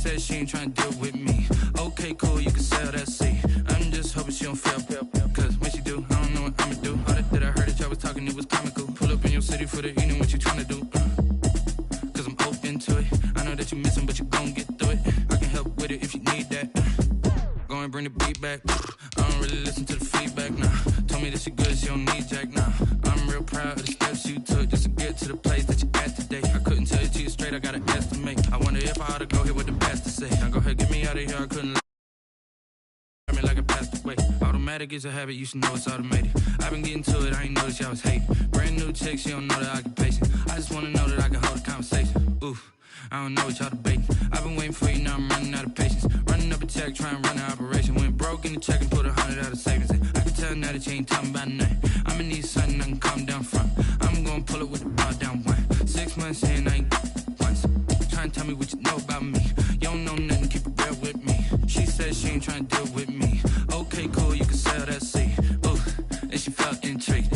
Said she ain't tryna deal with me. Okay, cool, you can sell that C. I'm just hoping she don't fail. Cause when she do, I don't know what I'ma do. All that I heard that y'all was talking, it was comical. Pull up in your city for the evening, what you tryna do? Cause I'm open to it. I know that you missing, but you gon' get through it. I can help with it if you need that. Go and bring the beat back. I don't really listen to the feedback, nah. Told me that she good, she don't need jack, nah. I'm real proud of the steps you took just to get to the place that you at today. I couldn't tell it to you straight, I gotta estimate. I wonder if I ought to go here with the best to say. Now go ahead, get me out of here, I couldn't me like I passed away. Automatic is a habit, you should know it's automated. I've been getting to it, I ain't noticed y'all was hating. Brand new chick, she don't know the occupation. I just wanna know that I can hold a conversation. Oof, I don't know what y'all debating. I've been waiting for you, now I'm running out of patience. Running up a check, trying to run an operation. Went broke in the check and put 100 out of savings in. I can tell now that you ain't talking about nothing. I'ma need something I can calm down from. I'm gonna pull it with the ball down one. 6 months in, I ain't once. Trying to tell me what you know about me. You don't know nothing, keep it real with me. She said she ain't trying to deal with me. Okay, cool, you can sell that C. Ooh, and she felt intrigued.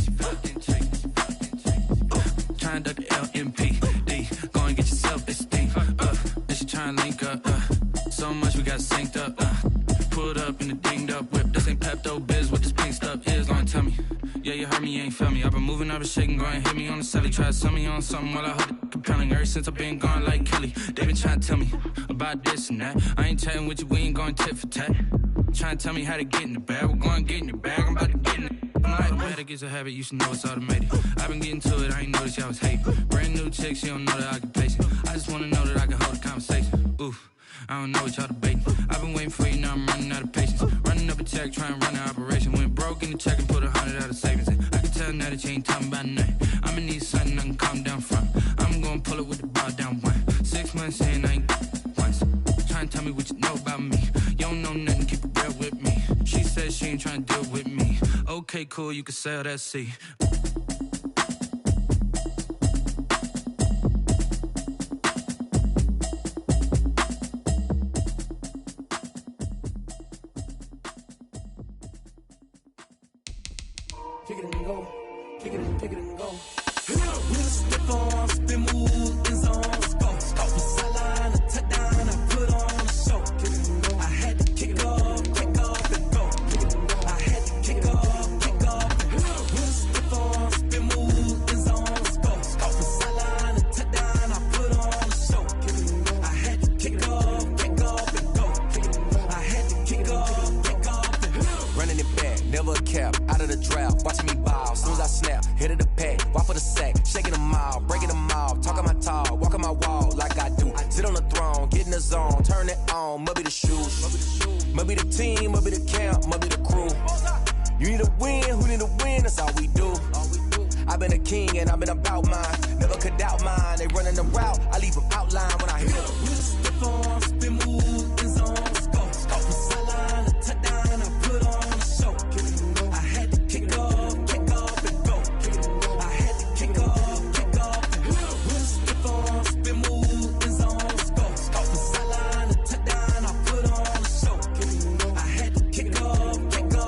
Trying to duck the LMPD. Go and get your self-esteem. And she trying to link up. So much we got synced up. Pulled up in the dinged up whip. This ain't Pepto Biz, what this pink stuff is. Gonna tell me. Yeah, you heard me, you ain't felt me. I've been moving, I've been shaking, go and hit me on the celly. Try to sell me on something while I hold it compelling. Ever since I've been gone like Kelly, they been trying to tell me about this and that. I ain't chatting with you, we ain't going tit for tat. Trying to tell me how to get in the bag. We're going to get in the bag, I'm about to get in it. I'm like, automatic is a habit, you should know it's automated. I've been getting to it, I ain't noticed y'all was hating. Brand new chick, she don't know the occupation. I just wanna know that I can hold a conversation. Oof, I don't know what y'all debating. I've been waiting for you, now I'm running out of patience. Running up a check, trying to run an operation. Went broke in the check and put 100 out of savings in. I can tell now that you ain't talking about nothing. I'ma need something I can calm down from. I'm gonna pull it with the ball down one. 6 months in, I ain't once. Trying to tell me what you know about me. You don't know nothing, keep it real with me. She said she ain't trying to deal with me. Okay, cool, you can sell that C. Kick it and go, kick it and go. We'll step on, spin move, in zone, go. Off the sideline, a touchdown, I put on a show. I had to kick off and go. I had to kick off and go. We'll step on, spin move, in zone, go. Off the sideline, a touchdown, I put on a show. I had to kick off and go. I had to kick off and go. Running it back, never a cap, out of the drought, watching me ball. Soon as I snap, hit of the pack, walk for the sack, shaking them all, breaking them all, talking my tall, walking my wall like I do. Sit on the throne, get in the zone, turn it on, must be the shoes, must be the team, must be the camp, must be the crew. You need a win, who need a win, that's all we do. I've been a king and I've been about mine, never could doubt mine. They running the route, I leave them outline when I hit them. We'll step on, spin move, in zone, go. Off the sideline, a touchdown, I put on a show. I had to kick off and go. I had to kick off and go. We'll step on, spin move, in zone, go. Off the sideline, a touchdown, I put on a show. I had to kick off and go.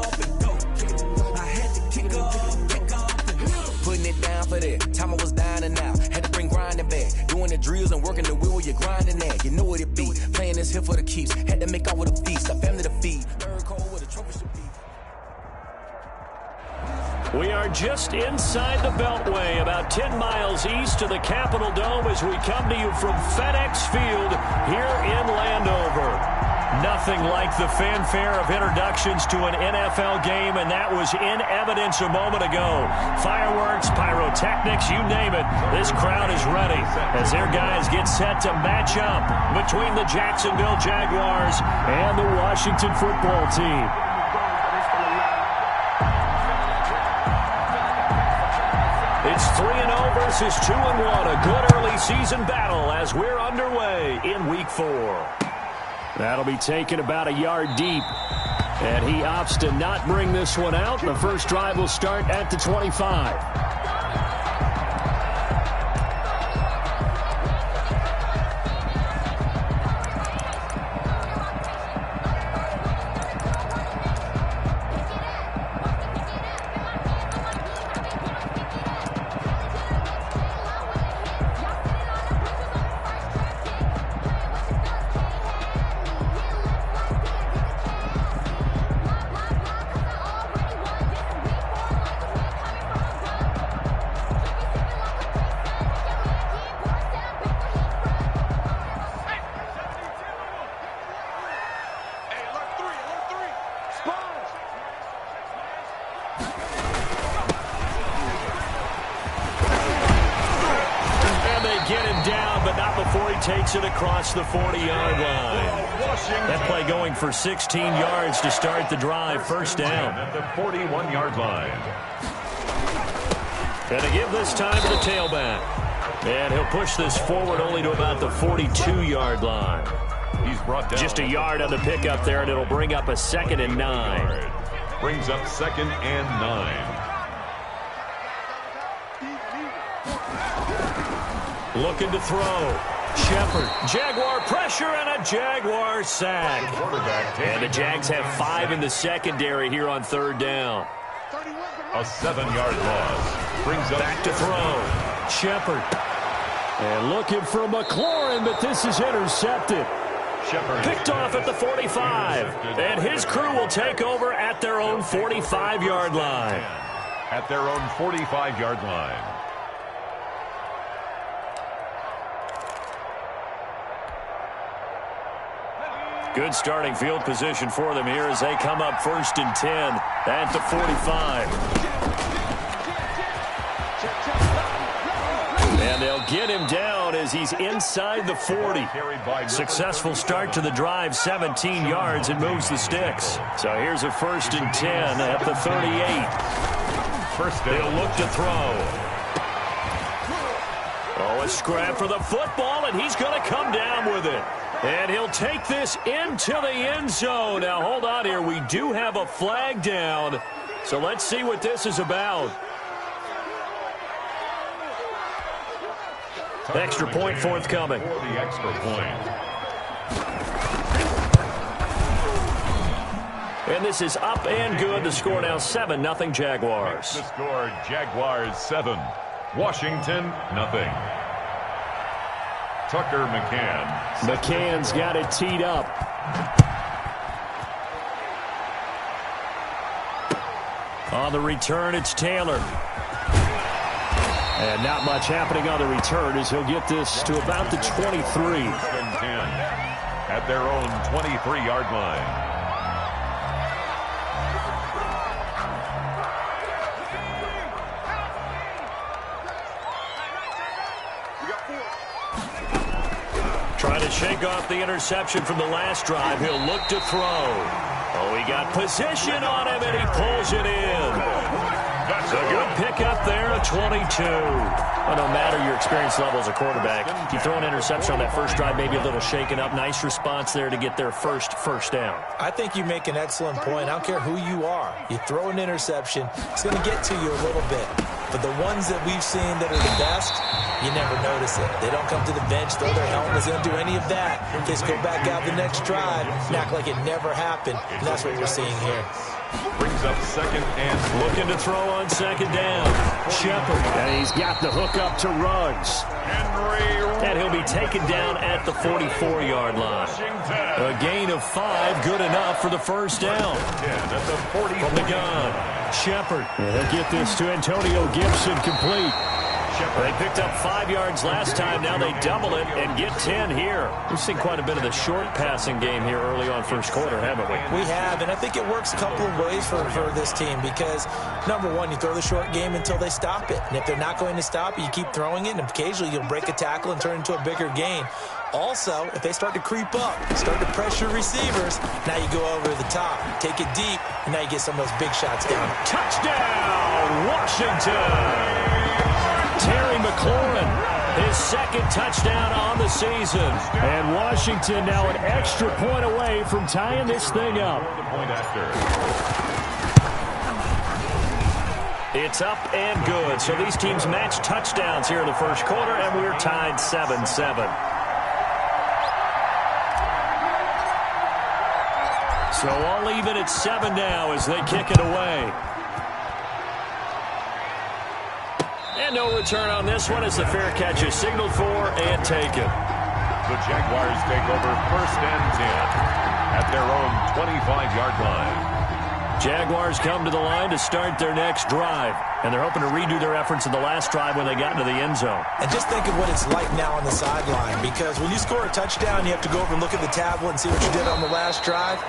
I had to kick off and go. Putting it down for that, time I was down and out, had to bring grinding back, doing the drills and working the wheel where you're grinding at. You know what it be, playing this here for the keeps, had to make out with a feast, a family to feed, third cold where the trophy should be. We are just inside the Beltway, about 10 miles east of the Capitol Dome as we come to you from FedEx Field here in Landover. Nothing like the fanfare of introductions to an NFL game, and that was in evidence a moment ago. Fireworks, pyrotechnics, you name it. This crowd is ready as their guys get set to match up between the Jacksonville Jaguars and the Washington football team. It's 3-0 versus 2-1, a good early season battle as we're underway in Week 4. That'll be taken about a yard deep, and he opts to not bring this one out. The first drive will start at the 25. gets it across the 40-yard line. That play going for 16 yards to start the drive. First down. At the 41-yard line. And to give this time to the tailback. And he'll push this forward only to about the 42-yard line. He's brought down. Just a yard on the pickup there, and it'll bring up a 2nd and 9. Brings up 2nd and 9. Looking to throw. Shepard. Jaguar pressure and a Jaguar sack. And the Jags have 5 in the secondary here on 3rd down. A 7-yard loss. Brings up back to throw. Shepard. And looking for McLaurin, but this is intercepted. Shepard picked off at the 45. And his crew will take over at their own 45-yard line. At their own 45-yard line. Good starting field position for them here as they come up 1st and 10 at the 45. And they'll get him down as he's inside the 40. Successful start to the drive, 17 yards, and moves the sticks. So here's a 1st and 10 at the 38. They'll look to throw. Oh, a scrap for the football, and he's going to come down with it. And he'll take this into the end zone. Now, hold on here. We do have a flag down. So let's see what this is about. Extra point forthcoming. For the extra point. And this is up and good. The score now 7-0 Jaguars. The score, Jaguars 7. Washington, nothing. Tucker McCann. McCann's got it teed up. On the return, it's Taylor. And not much happening on the return as he'll get this to about the 23. At their own 23-yard line. Trying to shake off the interception from the last drive. He'll look to throw. Oh, he got position on him, and he pulls it in. That's a good pickup there, a 22. Well, no matter your experience level as a quarterback, you throw an interception on that first drive, maybe a little shaken up. Nice response there to get their first down. I think you make an excellent point. I don't care who you are. You throw an interception, it's going to get to you a little bit. But the ones that we've seen that are the best, you never notice it. They don't come to the bench, throw their helmets. They don't do any of that. They just go back out the next drive and act like it never happened. And that's what we're seeing here. Brings up 2nd and looking to throw on 2nd down. Shepard. And he's got the hook up to Ruggs. And he'll be taken down at the 44-yard line. A gain of 5, good enough for the first down. From the gun, Shepard. They'll get this to Antonio Gibson, complete. They picked up 5 yards last time. Now they double it and get 10 here. We've seen quite a bit of the short passing game here early on first quarter, haven't we? We have, and I think it works a couple of ways for this team because, number one, you throw the short game until they stop it. And if they're not going to stop it, you keep throwing it, and occasionally you'll break a tackle and turn it into a bigger gain. Also, if they start to creep up, start to pressure receivers, now you go over the top, take it deep, and now you get some of those big shots down. Touchdown, Washington! Terry McLaurin, his 2nd touchdown on the season. And Washington now an extra point away from tying this thing up. It's up and good. So these teams match touchdowns here in the first quarter, and we're tied 7-7. So all even at 7 now as they kick it away. And no return on this one as the fair catch is signaled for and taken. The Jaguars take over 1st and 10 at their own 25-yard line. Jaguars come to the line to start their next drive. And they're hoping to redo their efforts in the last drive when they got into the end zone. And just think of what it's like now on the sideline. Because when you score a touchdown, you have to go over and look at the tablet and see what you did on the last drive.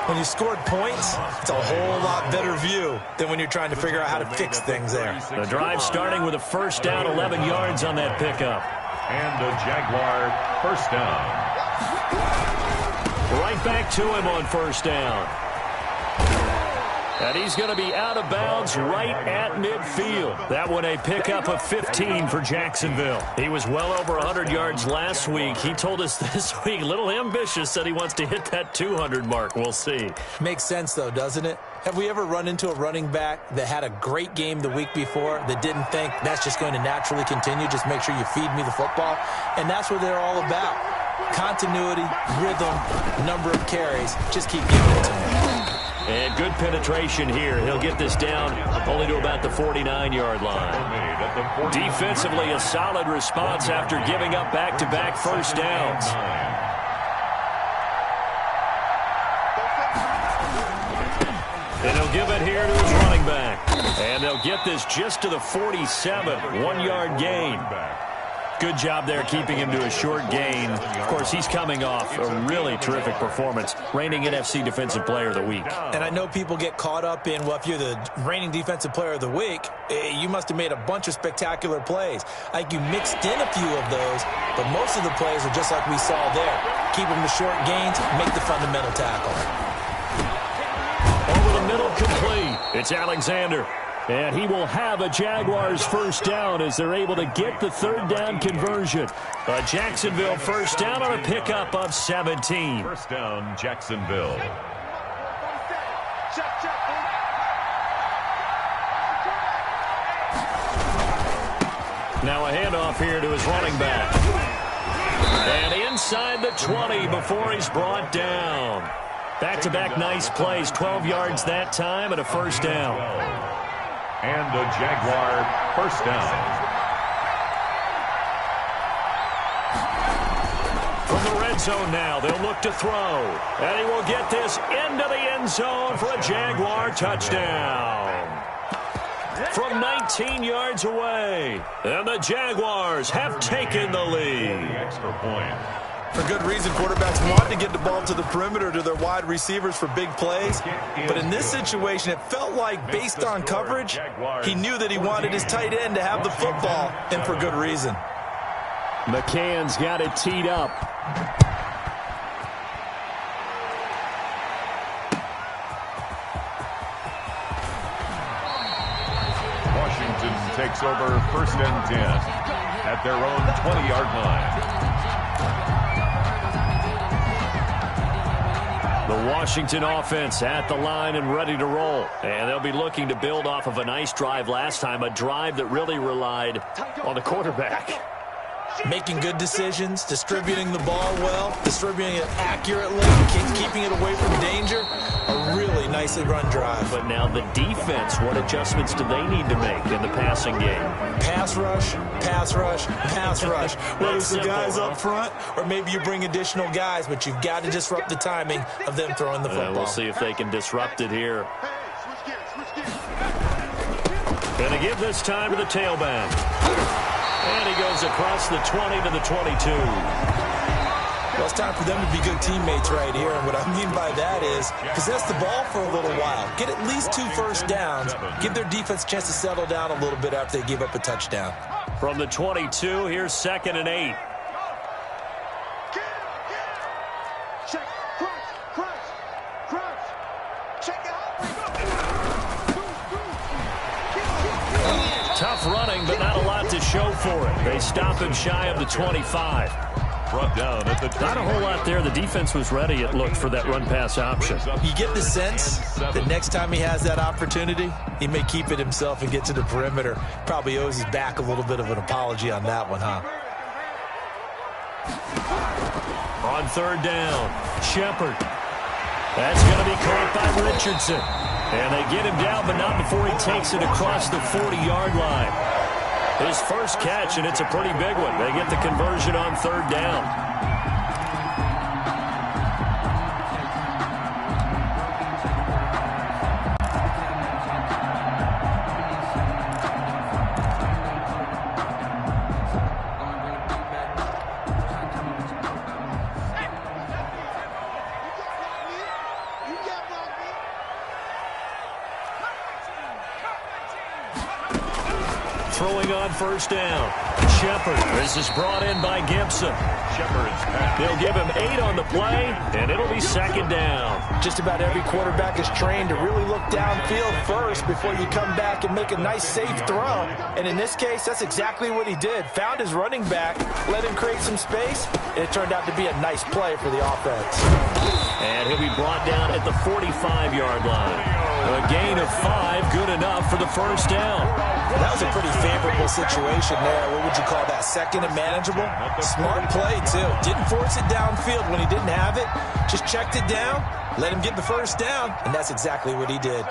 When you scored points, it's a whole lot better view than when you're trying to figure out how to fix things there. The drive starting with a 1st down, 11 yards on that pickup. And the Jaguar first down. Right back to him on first down. And he's going to be out of bounds right at midfield. That one a pickup of 15 for Jacksonville. He was well over 100 yards last week. He told us this week, a little ambitious, said he wants to hit that 200 mark. We'll see. Makes sense, though, doesn't it? Have we ever run into a running back that had a great game the week before that didn't think that's just going to naturally continue? Just make sure you feed me the football. And that's what they're all about. Continuity, rhythm, number of carries. Just keep giving it to him. And good penetration here. He'll get this down only to about the 49-yard line. Defensively, a solid response after giving up back-to-back first downs. And he'll give it here to his running back. And they'll get this just to the 47, 1-yard gain. Good job there keeping him to a short gain. Of course, he's coming off a really terrific performance, reigning NFC Defensive Player of the Week. And I know people get caught up in, well, if you're the reigning Defensive Player of the Week, you must have made a bunch of spectacular plays. I think you mixed in a few of those, but most of the plays are just like we saw there. Keep them to short gains, make the fundamental tackle. Over the middle, complete. It's Alexander. And he will have a Jaguars first down as they're able to get the third down conversion. A Jacksonville first down on a pickup of 17. First down, Jacksonville. Now a handoff here to his running back. And inside the 20 before he's brought down. Back-to-back nice plays, 12 yards that time and a first down. And a Jaguar first down. From the red zone now, they'll look to throw. And he will get this into the end zone for a Jaguar touchdown. From 19 yards away. And the Jaguars have taken the lead. Extra point. For good reason, quarterbacks want to get the ball to the perimeter to their wide receivers for big plays. But in this situation, it felt like based on coverage, he knew that he wanted his tight end to have the football, and for good reason. McCann's got it teed up. Washington takes over first and 10 at their own 20-yard line. The Washington offense at the line and ready to roll. And they'll be looking to build off of a nice drive last time, a drive that really relied on the quarterback. Making good decisions, distributing the ball well, distributing it accurately, keeping it away from danger. A really nicely run drive. But now the defense, what adjustments do they need to make in the passing game? Pass rush, pass rush, pass rush. Whether it's the guys up front or maybe you bring additional guys, but you've got to disrupt the timing of them throwing the football. We'll see if they can disrupt it here. Going to give this time to the tailback. And he goes across the 20 to the 22. Well, it's time for them to be good teammates right here. And what I mean by that is possess the ball for a little while. Get at least 2 first downs. Give their defense a chance to settle down a little bit after they give up a touchdown. From the 22, here's 2nd and 8. Tough running, but not a lot to show for it. They stop him shy of the 25. Brought down at the 20. Not a whole lot there. The defense was ready, it looked, for that run-pass option. You get the sense that next time he has that opportunity, he may keep it himself and get to the perimeter. Probably owes his back a little bit of an apology on that one, huh? On 3rd down, Shepard. That's going to be caught by Richardson. And they get him down, but not before he takes it across the 40-yard line. His first catch, and it's a pretty big one. They get the conversion on 3rd down. throwing on first down. Shepard. This is brought in by Gibson. Shepard's pass. They'll give him 8 on the play, and it'll be second down. Just about every quarterback is trained to really look downfield first before you come back and make a nice, safe throw. And in this case, that's exactly what he did. Found his running back, let him create some space, and it turned out to be a nice play for the offense. And he'll be brought down at the 45-yard line. A gain of 5, good enough for the first down. That was a pretty favorable situation there. What would you call that? Second and manageable? Smart play, too. Didn't force it downfield when he didn't have it. Just checked it down, let him get the first down, and that's exactly what he did.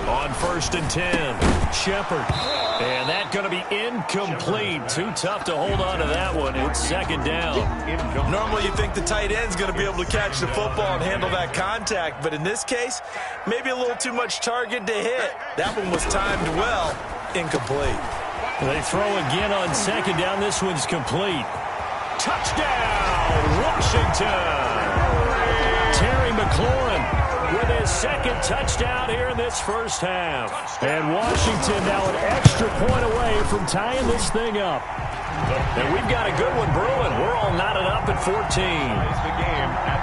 On first and 10, Shepard. And that's going to be incomplete. Too tough to hold on to that one. It's second down. Normally you think the tight end's going to be able to catch the football and handle that contact, but in this case, maybe a little too much target to hit. That one was timed well. Incomplete. They throw again on second down. This one's complete. Touchdown, Washington. Terry McLaurin with his second touchdown here in this first half. And Washington now an extra point away from tying this thing up. And we've got a good one brewing. We're all knotted up at 14. It's the game at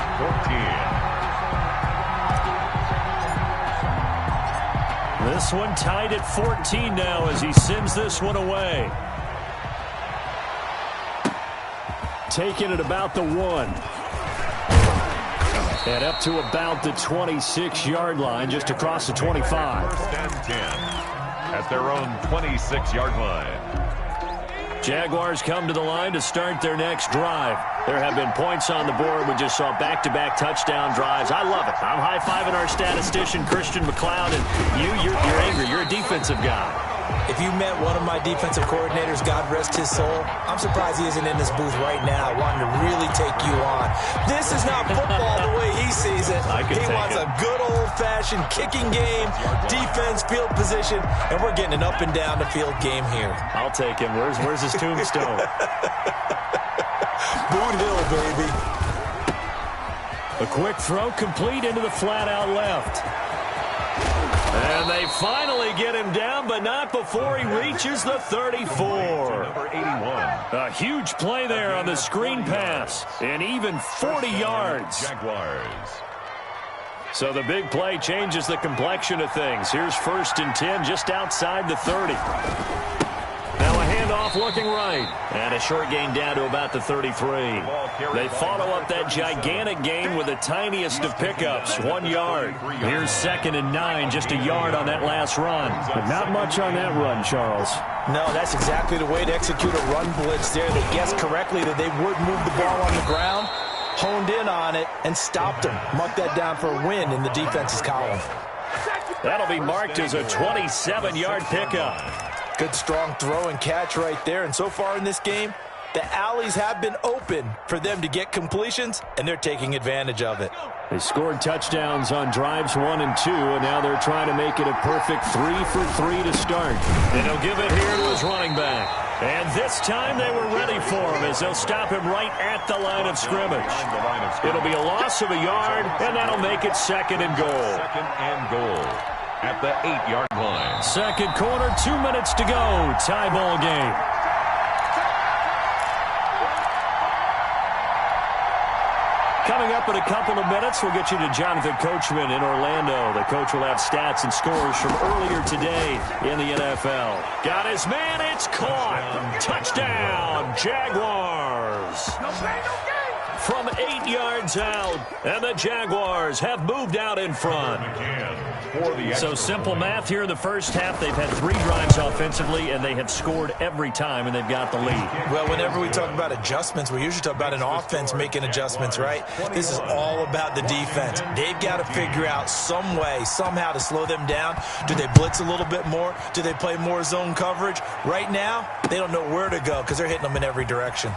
14. This one tied at 14 now as he sends this one away. Taking it about the 1. And up to about the 26-yard line, just across the 25. First and 10 at their own 26-yard line. Jaguars come to the line to start their next drive. There have been points on the board. We just saw back-to-back touchdown drives. I love it. I'm high-fiving our statistician, Christian McLeod, and you're angry. You're a defensive guy. If you met one of my defensive coordinators, God rest his soul, I'm surprised he isn't in this booth right now wanting to really take you on. This is not football the way he sees it. He wants a good old-fashioned kicking game, defense, field position, and we're getting an up-and-down-the-field game here. I'll take him. Where's his tombstone? Boot Hill, baby. A quick throw complete into the flat-out left. And they finally get him down, but not before he reaches the 34. Number 81. A huge play there on the screen pass, and even 40 yards. Jaguars. So the big play changes the complexion of things. Here's first and 10 just outside the 30. Now a handoff looking right. And a short gain down to about the 33. They follow up that gigantic gain with the tiniest of pickups, 1 yard. Here's second and 9, just a yard on that last run. But not much on that run, Charles. No, that's exactly the way to execute a run blitz there. They guessed correctly that they would move the ball on the ground, honed in on it, and stopped them. Marked that down for a win in the defense's column. That'll be marked as a 27-yard pickup. Good strong throw and catch right there. And so far in this game, the alleys have been open for them to get completions, and they're taking advantage of it. They scored touchdowns on drives 1 and 2, and now they're trying to make it a perfect 3 for 3 to start. And he'll give it here to his running back. And this time they were ready for him as they'll stop him right at the line of scrimmage. It'll be a loss of a yard, and that'll make it second and goal. Second and goal at the 8-yard line. Second quarter, 2 minutes to go. Tie ball game. Coming up in a couple of minutes, we'll get you to Jonathan Coachman in Orlando. The coach will have stats and scores from earlier today in the NFL. Got his man, it's caught. Touchdown, Jaguars. From 8 yards out, and the Jaguars have moved out in front. So simple math here in the first half. They've had 3 drives offensively, and they have scored every time, and they've got the lead. Well, whenever we talk about adjustments, we usually talk about an offense making adjustments, right? This is all about the defense. They've got to figure out some way, somehow to slow them down. Do they blitz a little bit more? Do they play more zone coverage? Right now, they don't know where to go because they're hitting them in every direction.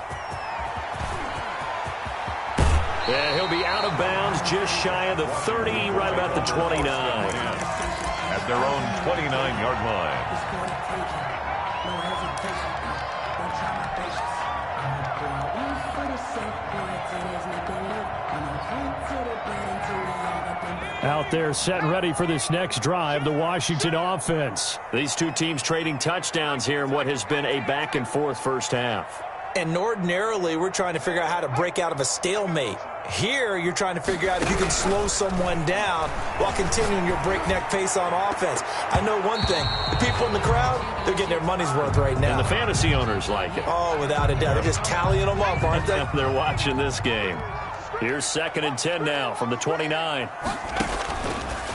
Yeah, he'll be out of bounds just shy of the 30, right about the 29. At their own 29-yard line. Out there set and ready for this next drive, the Washington offense. These two teams trading touchdowns here in what has been a back-and-forth first half. And ordinarily, we're trying to figure out how to break out of a stalemate. Here, you're trying to figure out if you can slow someone down while continuing your breakneck pace on offense. I know one thing. The people in the crowd, they're getting their money's worth right now. And the fantasy owners like it. Oh, without a doubt. They're just tallying them up, aren't they? They're watching this game. Here's 2nd and 10 now from the 29.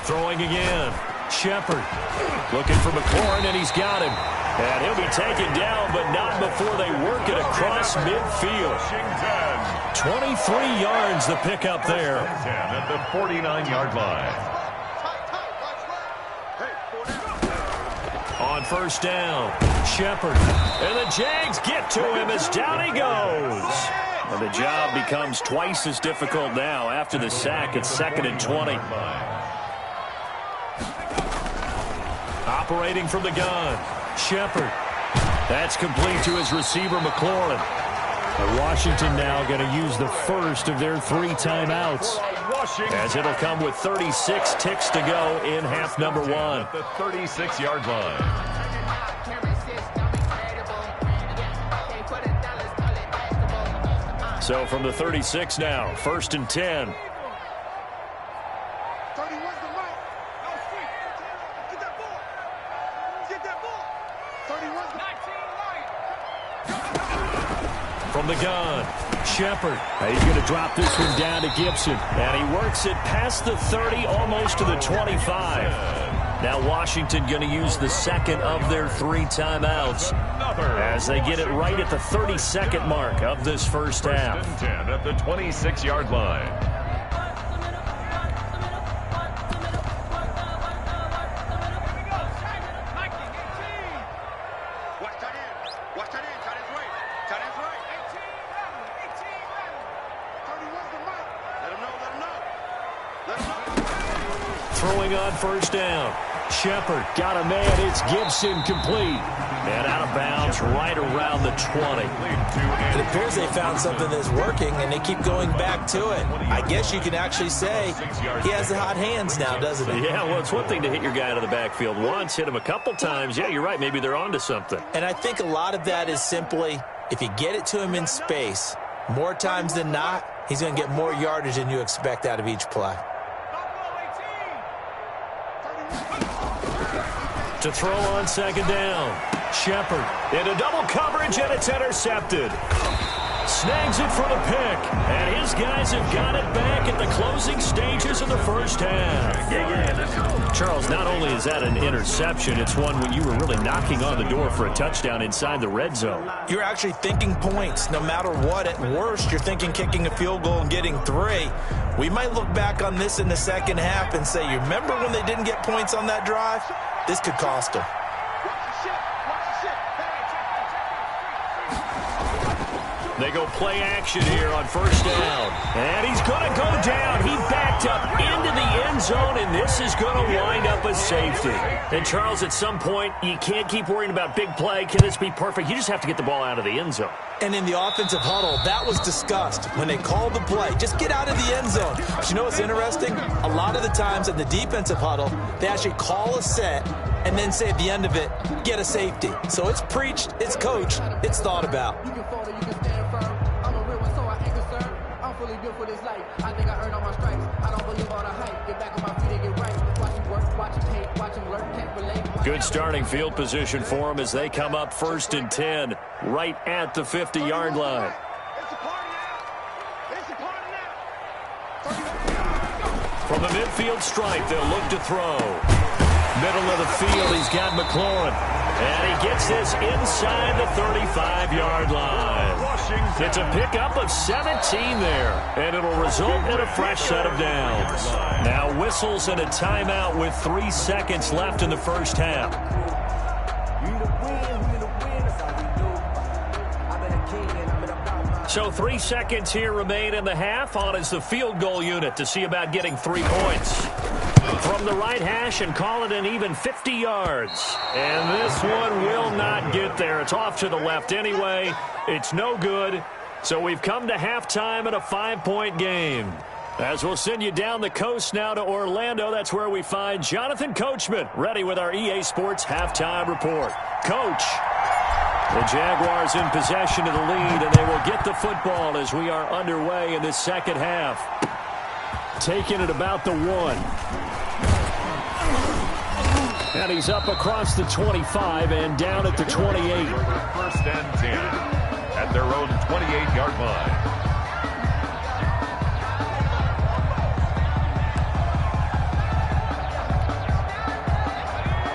Throwing again. Shepard looking for McLaurin, and he's got him. And he'll be taken down, but not before they work it across midfield. 23 yards the pickup there. At the 49-yard line. On first down, Shepard. And the Jags get to him as down he goes. And the job becomes twice as difficult now after the sack. It's 2nd and 20. Operating from the gun, Shepard. That's complete to his receiver, McLaurin. And Washington now going to use the first of their 3 timeouts, as it'll come with 36 ticks to go in half number 1. At the 36-yard line. So from the 36 now, 1st and 10. From the gun, Shepard. He's going to drop this one down to Gibson. And he works it past the 30, almost to the 25. Now Washington going to use the 2nd of their 3 timeouts as they get it right at the 32nd mark of this first half. 1st and 10 at the 26-yard line. Throwing on first down. Shepard got a man. It's Gibson complete. And out of bounds right around the 20. It appears they found something that's working, and they keep going back to it. I guess you can actually say he has the hot hands now, doesn't he? Yeah, well, it's one thing to hit your guy out of the backfield once, hit him a couple times. Yeah, you're right. Maybe they're onto something. And I think a lot of that is simply if you get it to him in space, more times than not, he's going to get more yardage than you expect out of each play. To throw on 2nd down. Shepard into double coverage, and it's intercepted. Snags it for the pick, and his guys have got it back at the closing stages of the first half. Charles, not only is that an interception, it's one when you were really knocking on the door for a touchdown inside the red zone. You're actually thinking points. No matter what, at worst, you're thinking kicking a field goal and getting 3. We might look back on this in the second half and say, you remember when they didn't get points on that drive? This could cost them. They go play action here on first down. And he's going to go down. He backed up into the end zone, and this is going to wind up a safety. And, Charles, at some point, you can't keep worrying about big play. Can this be perfect? You just have to get the ball out of the end zone. And in the offensive huddle, that was discussed when they called the play. Just get out of the end zone. But you know what's interesting? A lot of the times in the defensive huddle, they actually call a set and then say at the end of it, get a safety. So it's preached, it's coached, it's thought about. You can fall or you can stand firm. I'm a real one, so I ain't concerned. I'm fully built for this life. I think I earned all my stripes. I don't believe all the hype. Get back on my feet and get right. Watch him work, watch him hate, watch him lurk, can't relate. Good starting field position for them as they come up 1st and 10, right at the 50-yard line. From the midfield stripe, they'll look to throw. Middle of the field, he's got McLaurin. And he gets this inside the 35-yard line. It's a pickup of 17 there, and it'll result in a fresh set of downs. Now whistles and a timeout with 3 seconds left in the first half. So 3 seconds here remain in the half. On is the field goal unit to see about getting 3 points. From the right hash and call it an even 50 yards. And this one will not get there. It's off to the left anyway. It's no good. So we've come to halftime in a 5-point game. As we'll send you down the coast now to Orlando, that's where we find Jonathan Coachman, ready with our EA Sports halftime report. Coach, the Jaguars in possession of the lead, and they will get the football as we are underway in this second half. Taking it about the 1. And he's up across the 25 and down at the 28. First and 10 at their own 28-yard line.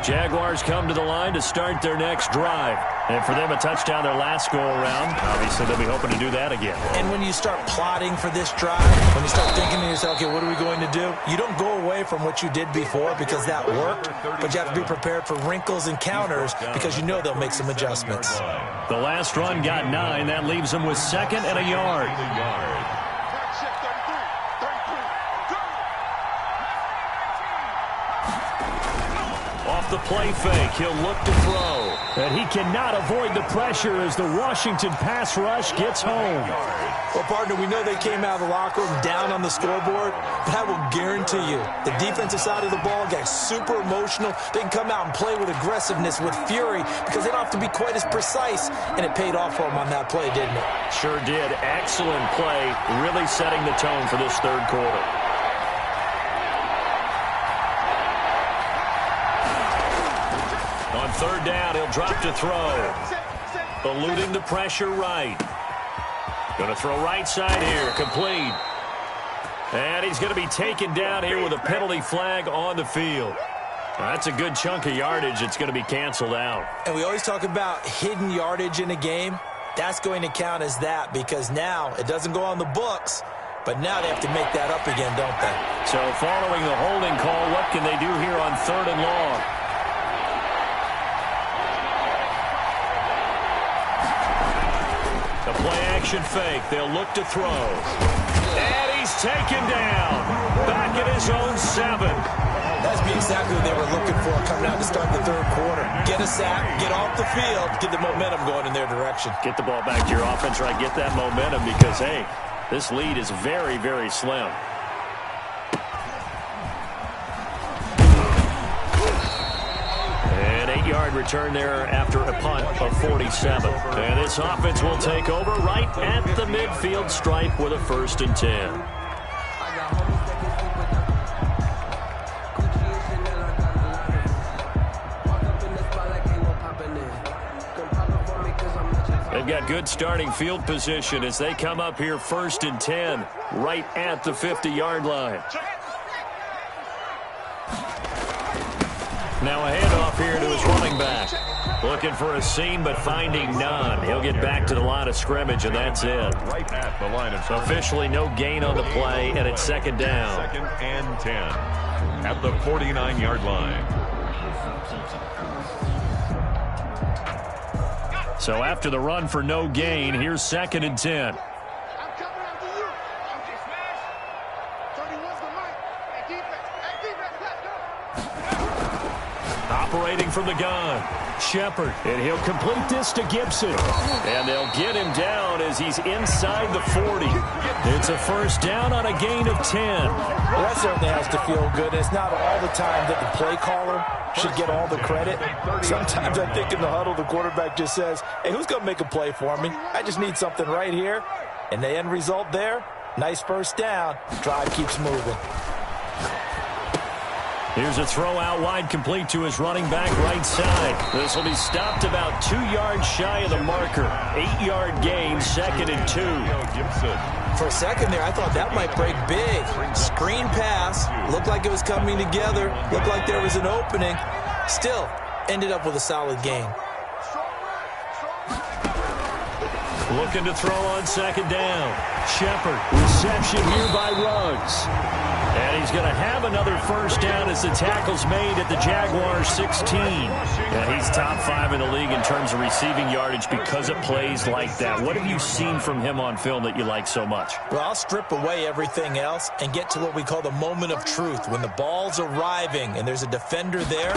Jaguars come to the line to start their next drive. And for them, a touchdown their last go-around. Obviously, they'll be hoping to do that again. And when you start plotting for this drive, when you start thinking to yourself, okay, what are we going to do? You don't go away from what you did before because that worked, but you have to be prepared for wrinkles and counters because you know they'll make some adjustments. The last run got 9. That leaves them with 2nd and a yard. Off the play fake, he'll look to throw. And he cannot avoid the pressure as the Washington pass rush gets home. Well, partner, we know they came out of the locker room down on the scoreboard, but I will guarantee you the defensive side of the ball got super emotional. They can come out and play with aggressiveness, with fury, because they don't have to be quite as precise, and it paid off for them on that play, didn't it? Sure did. Excellent play, really setting the tone for this third quarter. On third down, he'll drop to throw. Eluding the pressure right. Going to throw right side here, complete. And he's going to be taken down here with a penalty flag on the field. That's a good chunk of yardage. It's going to be canceled out. And we always talk about hidden yardage in a game. That's going to count as that because now it doesn't go on the books, but now they have to make that up again, don't they? So following the holding call, what can they do here on 3rd and long? The play-action fake. They'll look to throw. And he's taken down. Back at his own 7. That's exactly what they were looking for coming out to start the third quarter. Get a sack, get off the field, get the momentum going in their direction. Get the ball back to your offense, right? Get that momentum because, hey, this lead is very, very slim. An 8-yard return there after a punt of 47. And this offense will take over right at the midfield stripe with a 1st and 10. They've got good starting field position as they come up here 1st and 10 right at the 50-yard line. Now a handoff here to his running back. Looking for a seam, but finding none. He'll get back to the line of scrimmage, and that's it. Right at the line of scrimmage. Officially no gain on the play, and it's 2nd down. 2nd and 10 at the 49-yard line. So after the run for no gain, here's 2nd and 10. Operating from the gun, Shepard, and he'll complete this to Gibson. And they'll get him down as he's inside the 40. It's a 1st down on a gain of 10. Well, that certainly has to feel good. It's not all the time that the play caller should get all the credit. Sometimes I think in the huddle, the quarterback just says, hey, who's going to make a play for me? I just need something right here. And the end result there, nice 1st down. Drive keeps moving. Here's a throw out wide, complete to his running back right side. This will be stopped about 2 yards shy of the marker. 8-yard gain, 2nd and 2. For a second there, I thought that might break big. Screen pass. Looked like it was coming together. Looked like there was an opening. Still, ended up with a solid gain. Looking to throw on 2nd down. Shepard, reception here by Ruggs. And he's going to have another 1st down as the tackle's made at the Jaguars 16. And he's top 5 in the league in terms of receiving yardage because of plays like that. What have you seen from him on film that you like so much? Well, I'll strip away everything else and get to what we call the moment of truth. When the ball's arriving and there's a defender there,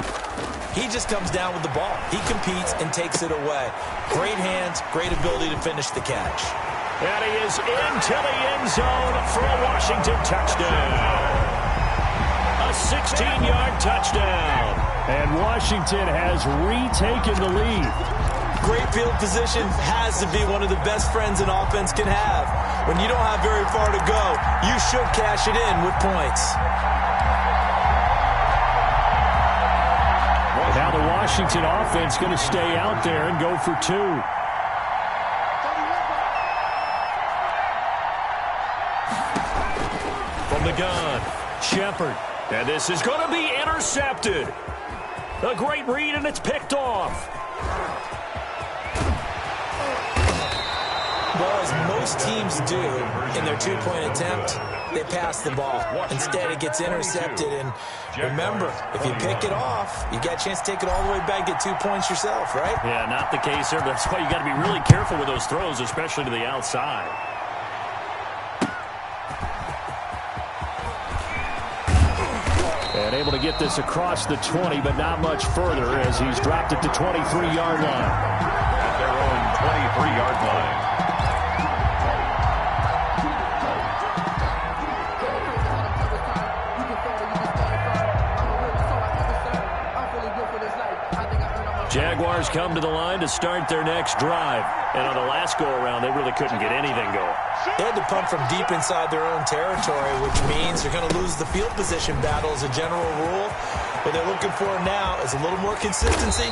he just comes down with the ball. He competes and takes it away. Great hands, great ability to finish the catch. And he is into the end zone for a Washington touchdown. A 16-yard touchdown. And Washington has retaken the lead. Great field position has to be one of the best friends an offense can have. When you don't have very far to go, you should cash it in with points. Now the Washington offense going to stay out there and go for two. From the gun, Shepard. And this is going to be intercepted. A great read, and it's picked off. Well, as most teams do in their two-point attempt, they pass the ball. Instead, it gets intercepted. And remember, if you pick it off, you got a chance to take it all the way back, get 2 points yourself, right? Yeah, not the case there. That's why you got to be really careful with those throws, especially to the outside. And able to get this across the 20, but not much further as he's dropped it to 23-yard line. At their own 23-yard line. Jaguars come to the line to start their next drive. And on the last go-around, they really couldn't get anything going. They had to pump from deep inside their own territory, which means they're going to lose the field position battle as a general rule. What they're looking for now is a little more consistency,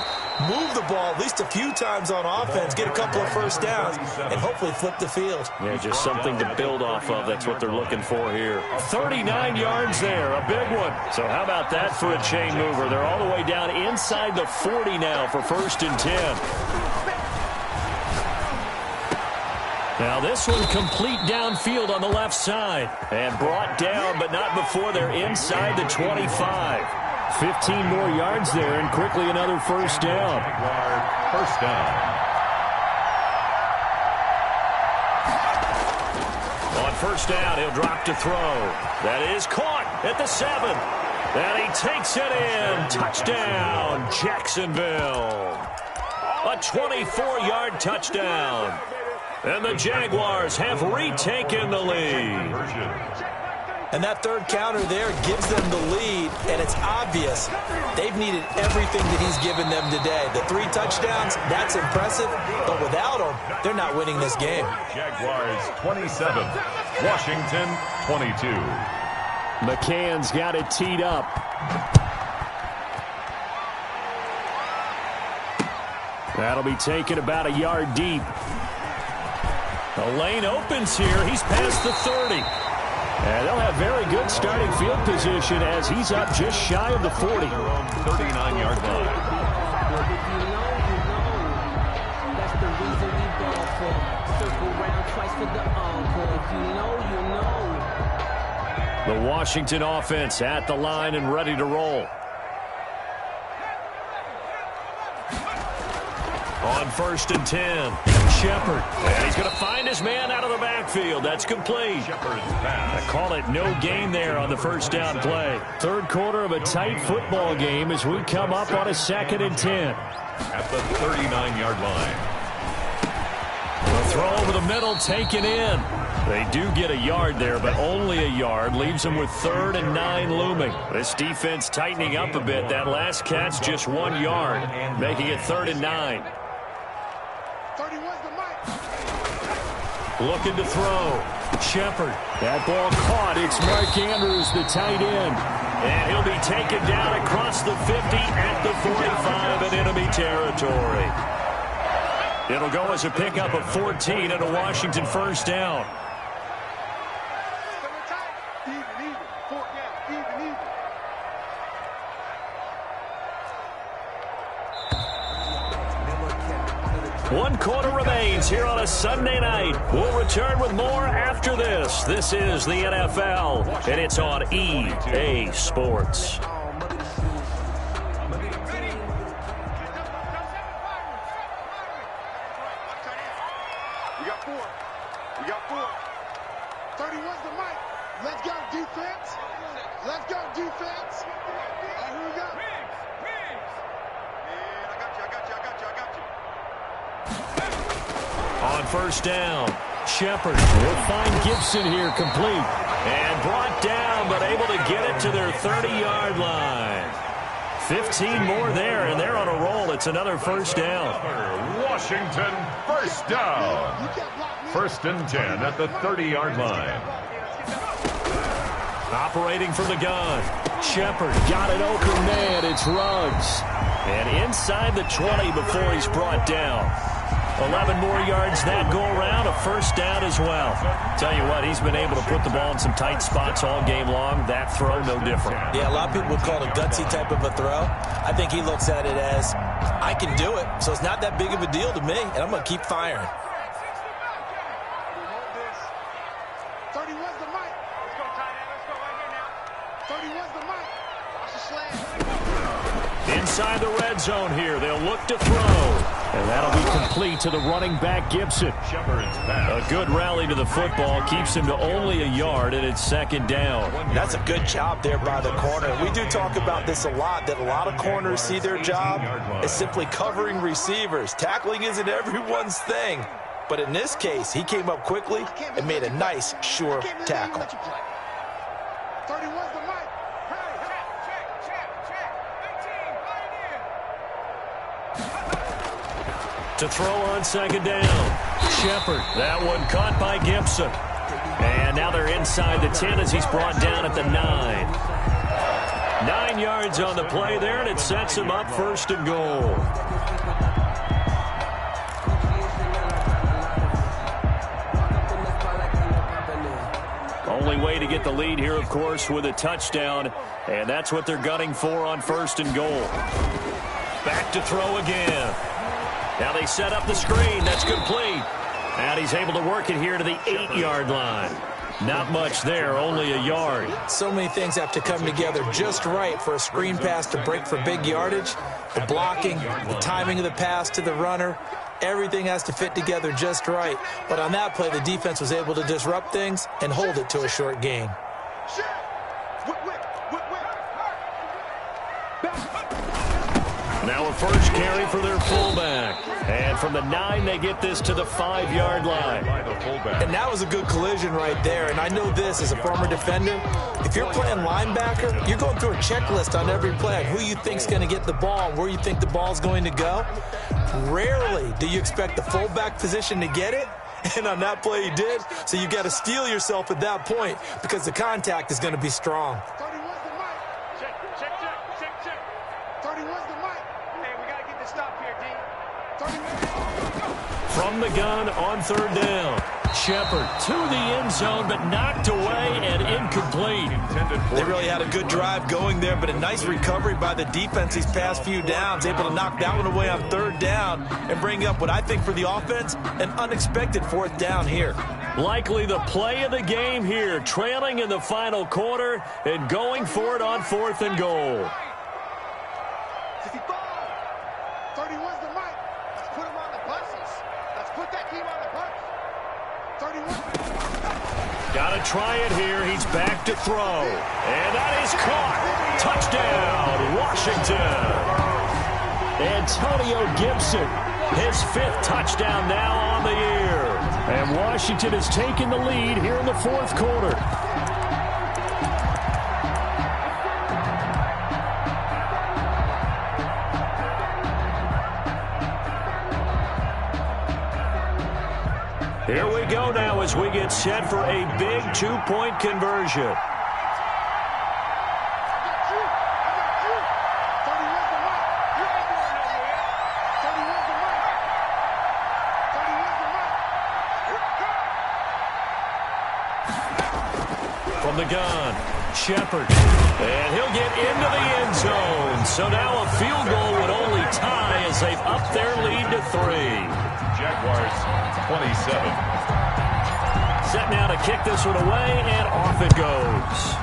move the ball at least a few times on offense, get a couple of first downs, and hopefully flip the field. Yeah, just something to build off of. That's what they're looking for here. 39 yards there, a big one. So how about that for a chain mover? They're all the way down inside the 40 now for 1st and 10. Now this one complete downfield on the left side. And brought down, but not before they're inside the 25. 15 more yards there, and quickly another first down. First down. On first down, he'll drop to throw. That is caught at the 7. And he takes it in. Touchdown, Jacksonville. A 24-yard touchdown. And the Jaguars have retaken the lead. And that third counter there gives them the lead, and it's obvious they've needed everything that he's given them today. The 3 touchdowns, that's impressive, but without him, they're not winning this game. Jaguars 27, Washington 22. McCann's got it teed up. That'll be taken about a yard deep. The lane opens here. He's past the 30. And they'll have very good starting field position as he's up just shy of the 40. 39-yard line. If you know, that's the reason we ball for. Circle round twice for the encore. If you know, you know. The Washington offense at the line and ready to roll. On 1st and 10, Shepard. And he's going to find his man out of the backfield. That's complete. I call it no gain there on the first down play. Third quarter of a tight football game as we come up on a 2nd and 10. At the 39-yard line. The throw over the middle taken in. They do get a yard there, but only a yard. Leaves them with 3rd and 9 looming. This defense tightening up a bit. That last catch just 1 yard, making it 3rd and 9. Looking to throw. Shepard. That ball caught. It's Mark Andrews, the tight end. And he'll be taken down across the 50 at the 45 in enemy territory. It'll go as a pickup of 14 and a Washington first down. One quarter remains here on a Sunday night. We'll return with more after this. This is the NFL, and it's on EA Sports. We got 4. We got 4. 31's the mic. Let's go, defense. Let's go, defense. All right, here we go. Wings. Man, I got you. On first down, Shepard will find Gibson here complete. And brought down, but able to get it to their 30-yard line. 15 more there, and they're on a roll. It's another first down. Washington, first down. First and 10 at the 30-yard line. Operating from the gun. Shepard got an open man. It's Ruggs. And inside the 20 before he's brought down. 11 more yards that go around, a first down as well. Tell you what, he's been able to put the ball in some tight spots all game long. That throw, no different. Yeah, a lot of people would call it a gutsy type of a throw. I think he looks at it as, I can do it, so it's not that big of a deal to me, and I'm going to keep firing. 31's the mic. Let's go, tight end. Let's go right here now. 31's the mic. Watch the slant. Inside the red zone here, they'll look to throw. And that'll be complete to the running back, Gibson. A good rally to the football keeps him to only a yard, and it's second down. That's a good job there by the corner. We do talk about this a lot, that a lot of corners see their job as simply covering receivers. Tackling isn't everyone's thing. But in this case, he came up quickly and made a nice, sure tackle. 31's the mic. To throw on second down. Shepard, that one caught by Gibson. And now they're inside the 10 as he's brought down at the 9. 9 yards on the play there, and it sets him up first and goal. Only way to get the lead here, of course, with a touchdown. And that's what they're gunning for on first and goal. Back to throw again. Now they set up the screen. That's complete. And he's able to work it here to the 8-yard line. Not much there, only a yard. So many things have to come together just right for a screen pass to break for big yardage. The blocking, the timing of the pass to the runner, everything has to fit together just right. But on that play, the defense was able to disrupt things and hold it to a short gain. Now a first carry for their fullback. And from the 9, they get this to the 5-yard line. And that was a good collision right there. And I know this as a former defender. If you're playing linebacker, you're going through a checklist on every play on who you think's going to get the ball and where you think the ball's going to go. Rarely do you expect the fullback position to get it. And on that play he did. So you got to steel yourself at that point because the contact is going to be strong. 31's the mic. Check. 31's the mic. Hey, we got to get this stop here, D. 31. From the gun on third down. Shepard to the end zone, but knocked away and incomplete. They really had a good drive going there, but a nice recovery by the defense these past few downs. Able to knock that one away on third down and bring up what I think for the offense, an unexpected fourth down here. Likely the play of the game here, trailing in the final quarter and going for it on fourth and goal. 31's the mic. Let's put him on the buses. Let's put that team on the bus. 31. Got to try it here. He's back to throw. And that is caught. Touchdown, Washington. Antonio Gibson, his 5th touchdown now on the year. And Washington has taken the lead here in the fourth quarter. Here we go now as we get set for a big 2-point conversion. From the gun, Shepard, and he'll get into the end zone. So now a field goal would only tie as they've upped their lead to 3. Jaguars 27. Set now to kick this one away, and off it goes.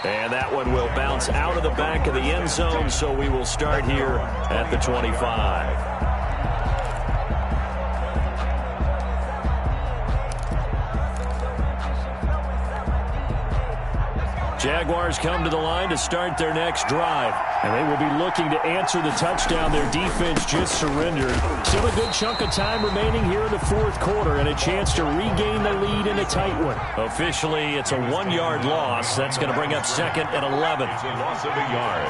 And that one will bounce out of the back of the end zone, so we will start here at the 25. Jaguars come to the line to start their next drive. And they will be looking to answer the touchdown their defense just surrendered. Still a good chunk of time remaining here in the fourth quarter and a chance to regain the lead in a tight one. Officially, it's a 1-yard loss. That's going to bring up second and 11. It's a loss of a yard.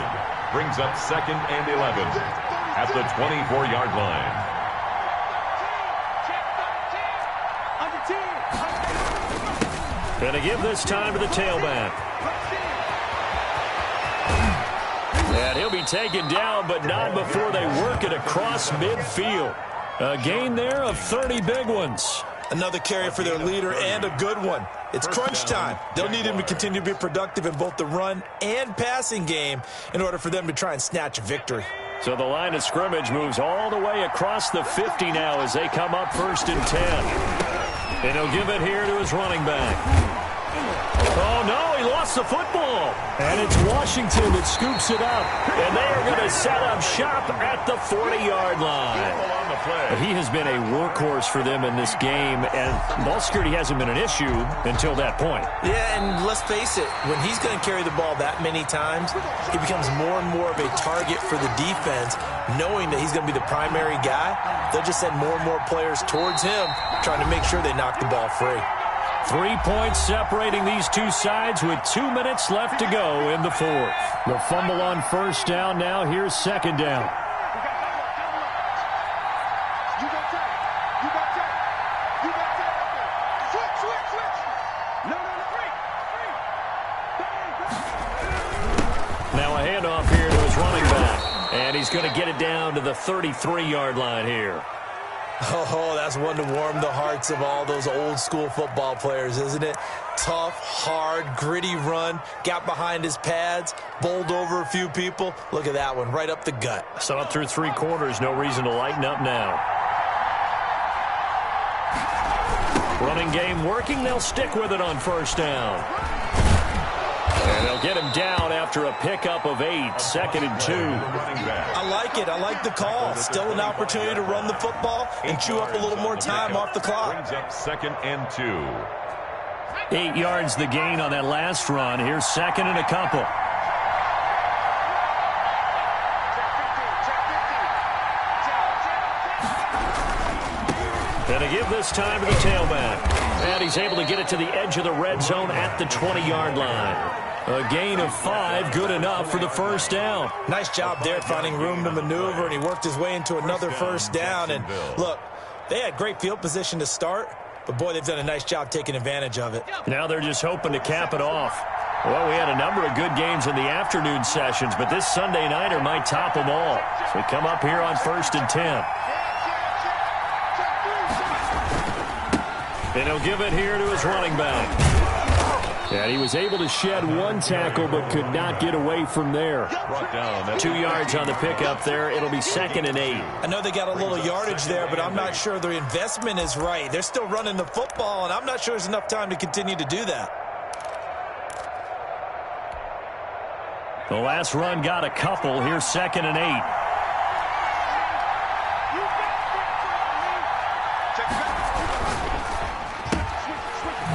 Brings up second and 11 at the 24-yard line. Going to give this time to the tailback. And he'll be taken down, but not before they work it across midfield. A gain there of 30 big ones. Another carry for their leader and a good one. It's crunch time. They'll need him to continue to be productive in both the run and passing game in order for them to try and snatch a victory. So the line of scrimmage moves all the way across the 50 now as they come up 1st and 10. And he'll give it here to his running back. Oh, no, he lost the football. And it's Washington that scoops it up. And they are going to set up shop at the 40-yard line. He has been a workhorse for them in this game, and ball security hasn't been an issue until that point. Yeah, and let's face it, when he's going to carry the ball that many times, he becomes more and more of a target for the defense, knowing that he's going to be the primary guy. They'll just send more and more players towards him, trying to make sure they knock the ball free. 3 points separating these two sides with 2 minutes left to go in the fourth. The fumble on first down now. Here's second down. Now a handoff here to his running back. And he's going to get it down to the 33-yard line here. Oh, that's one to warm the hearts of all those old-school football players, isn't it? Tough, hard, gritty run, got behind his pads, bowled over a few people. Look at that one, right up the gut. So up through 3 quarters, no reason to lighten up now. Running game working, they'll stick with it on first down. And they'll get him down after a pickup of 8, 2nd and 2. I like it. I like the call. Still an opportunity to run the football and chew up a little more time off the clock. Brings up 2nd and 2. 8 yards the gain on that last run. Here's 2nd and a couple. And to give this time to the tailback. And he's able to get it to the edge of the red zone at the 20-yard line. A gain of 5, good enough for the first down. Nice job there finding room to maneuver, and he worked his way into another first down. And look, they had great field position to start, but boy, they've done a nice job taking advantage of it. Now they're just hoping to cap it off. Well, we had a number of good games in the afternoon sessions, but this Sunday nighter might top them all. So we come up here on 1st and 10. And he'll give it here to his running back. And he was able to shed 1 tackle, but could not get away from there. 2 yards on the pickup there. It'll be 2nd and 8. I know they got a little yardage there, but I'm not sure their investment is right. They're still running the football, and I'm not sure there's enough time to continue to do that. The last run got a couple. Here's 2nd and 8.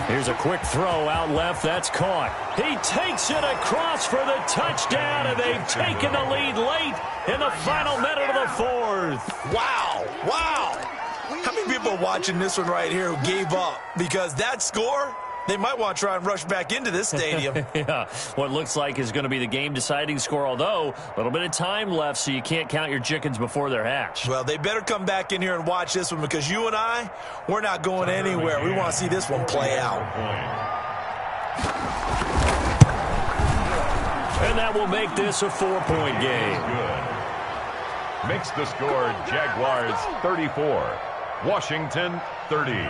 Here's a quick throw out left. That's caught. He takes it across for the touchdown, and they've taken the lead late in the final minute of the fourth. Wow. Wow. How many people are watching this one right here who gave up? Because that score, they might want to try and rush back into this stadium. Yeah, what looks like is going to be the game-deciding score, although a little bit of time left, so you can't count your chickens before they're hatched. Well, they better come back in here and watch this one, because you and I, we're not going anywhere. We want to see this one play out. And that will make this a 4-point game. Good. Makes the score Jaguars 34, Washington 30.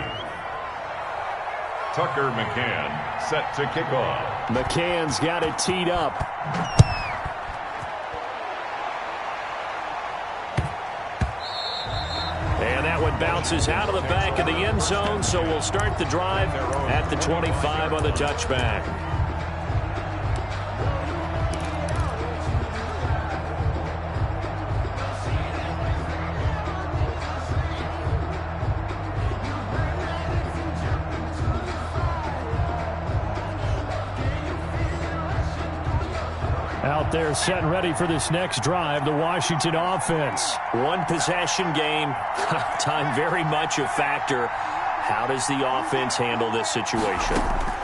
Tucker McCann set to kick off. McCann's got it teed up. And that one bounces out of the back of the end zone, so we'll start the drive at the 25 on the touchback. out there set and ready for this next drive, the Washington offense. One possession game, time very much a factor. How does the offense handle this situation?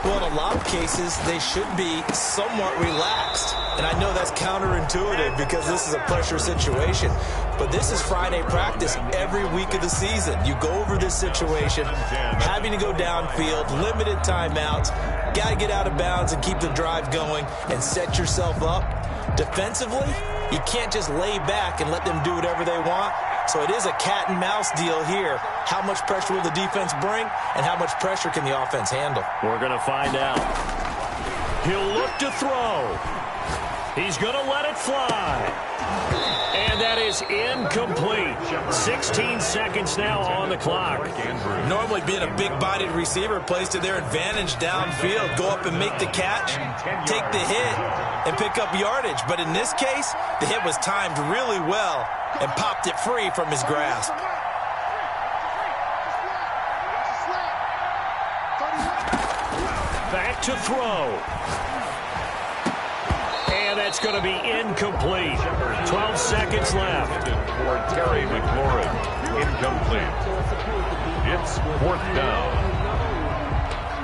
Well, in a lot of cases, they should be somewhat relaxed. And I know that's counterintuitive because this is a pressure situation. But this is Friday practice every week of the season. You go over this situation, having to go downfield, limited timeouts, got to get out of bounds and keep the drive going and set yourself up. Defensively, you can't just lay back and let them do whatever they want. So it is a cat and mouse deal here. How much pressure will the defense bring, and how much pressure can the offense handle? We're going to find out. He'll look to throw. He's going to let it fly. And that is incomplete. 16 seconds now on the clock. Normally being a big-bodied receiver plays to their advantage downfield. Go up and make the catch, take the hit, and pick up yardage. But in this case, the hit was timed really well and popped it free from his grasp. Back to throw. And that's going to be incomplete. 12 seconds left. For Terry McLaurin, incomplete. It's 4th down.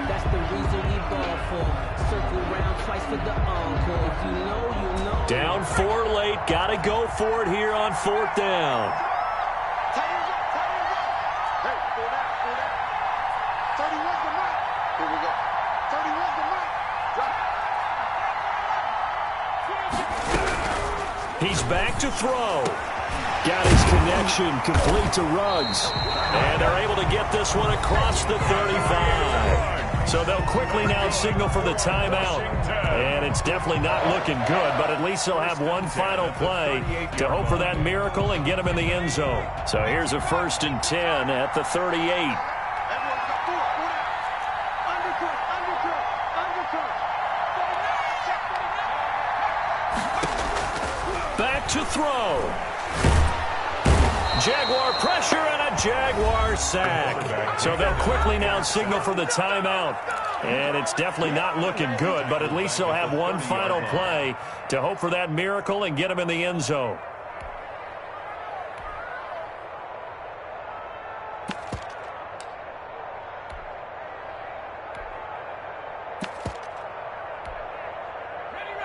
That's the reason we ball for. Circle round twice for the encore. If you know. Down 4 late. Got to go for it here on 4th down. Hey, 30 was the mark. Here we go. 30 was the mark. Drop. He's back to throw. Got his connection complete to Ruggs. And they're able to get this one across the 35. So they'll quickly now signal for the timeout. And it's definitely not looking good, but at least they'll have one final play to hope for that miracle and get him in the end zone. So here's a 1st and 10 at the 38. Back to throw. Jaguar pressure and a Jaguar sack. So they'll quickly now signal for the timeout. And it's definitely not looking good, but at least they'll have one final play to hope for that miracle and get him in the end zone.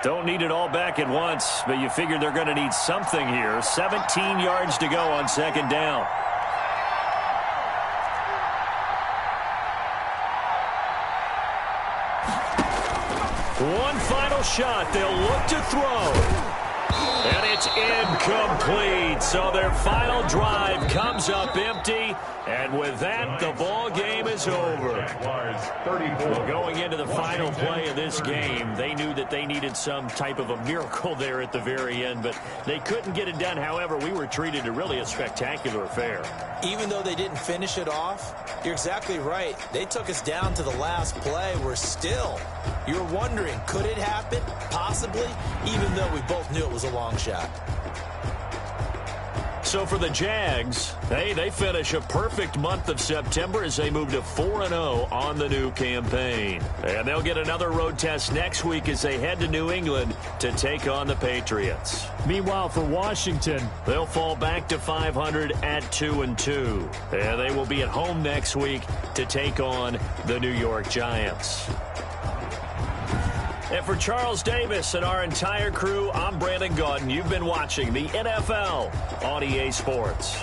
Don't need it all back at once, but you figure they're going to need something here. 17 yards to go on 2nd down. One final shot. They'll look to throw. And it's incomplete. So their final drive comes up empty. And with that, the ball game is over. Well, going into the final play of this game, they knew that they needed some type of a miracle there at the very end, but they couldn't get it done. However, we were treated to really a spectacular affair. Even though they didn't finish it off, you're exactly right. They took us down to the last play. You're wondering, could it happen? Possibly, even though we both knew it was a long shot. So for the Jags, they finish a perfect month of September as they move to 4-0 on the new campaign. And they'll get another road test next week as they head to New England to take on the Patriots. Meanwhile, for Washington, they'll fall back to 500 at 2-2. And they will be at home next week to take on the New York Giants. And for Charles Davis and our entire crew, I'm Brandon Gaudin. You've been watching the NFL on EA Sports.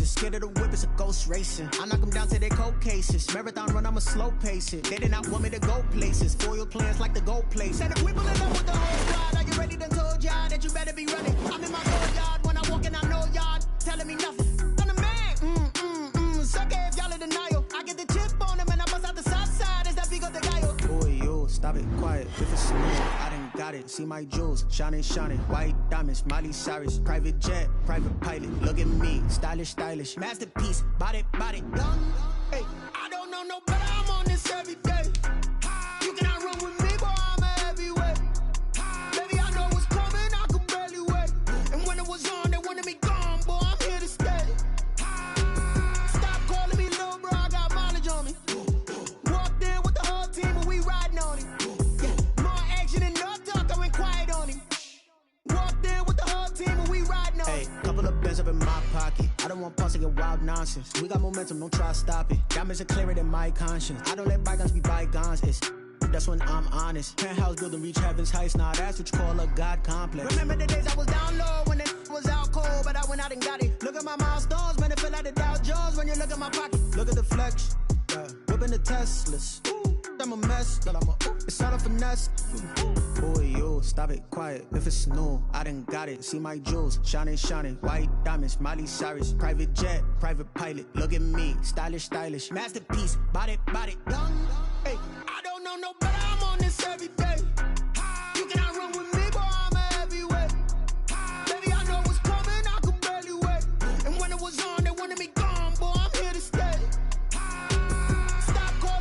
faces. Scared of the whip, it's a ghost racing. I knock them down to their cold cases. Marathon run, I'm a slow pace it. They did not want me to go places. Foil plans like the gold place. And if we pull it up with the whole squad, are you ready? Done told y'all that you better be running. I'm in my gold yard. When I walk in, I know y'all telling me nothing. I'm the man. Sucker if y'all in denial. I get the chip on them and I bust out the south side. Is that big of the guy? Boy, yo, stop it, quiet. If it's smooth, I done got it. See my jewels, shining, white diamonds, Miley Cyrus, private jet, private pilot. Look at me, stylish, masterpiece, body, young. Hey, I don't know no better. I'm on this every day. You cannot run with me, boy. I'm a heavyweight. Baby, I know what's coming. I could barely wait. And when it was on, they wanted me gone, boy. I'm here to stay. Stop calling me little bro. I got mileage on me. Walked in with the whole team, and we riding on it. Hey, couple of bands up in my pocket. I don't want pulse to get wild nonsense. We got momentum, don't try to stop it. Diamonds are clearer than my conscience. I don't let bygones be bygones. That's when I'm honest. Penthouse building, reach heaven's heights. Nah, that's what you call a God complex. Remember the days I was down low when it was out cold, but I went out and got it. Look at my milestones, man, it feel like the Dow Jones when you look at my pocket. Look at the flex, whipping the Teslas. I'm a mess, girl, it's all a finesse. Boy, yo, stop it, quiet. If it's new, I done got it. See my jewels, shining, white diamonds, Miley Cyrus, private jet, private pilot. Look at me, stylish, masterpiece, body, young. Hey, I don't know no better. I'm on this every day.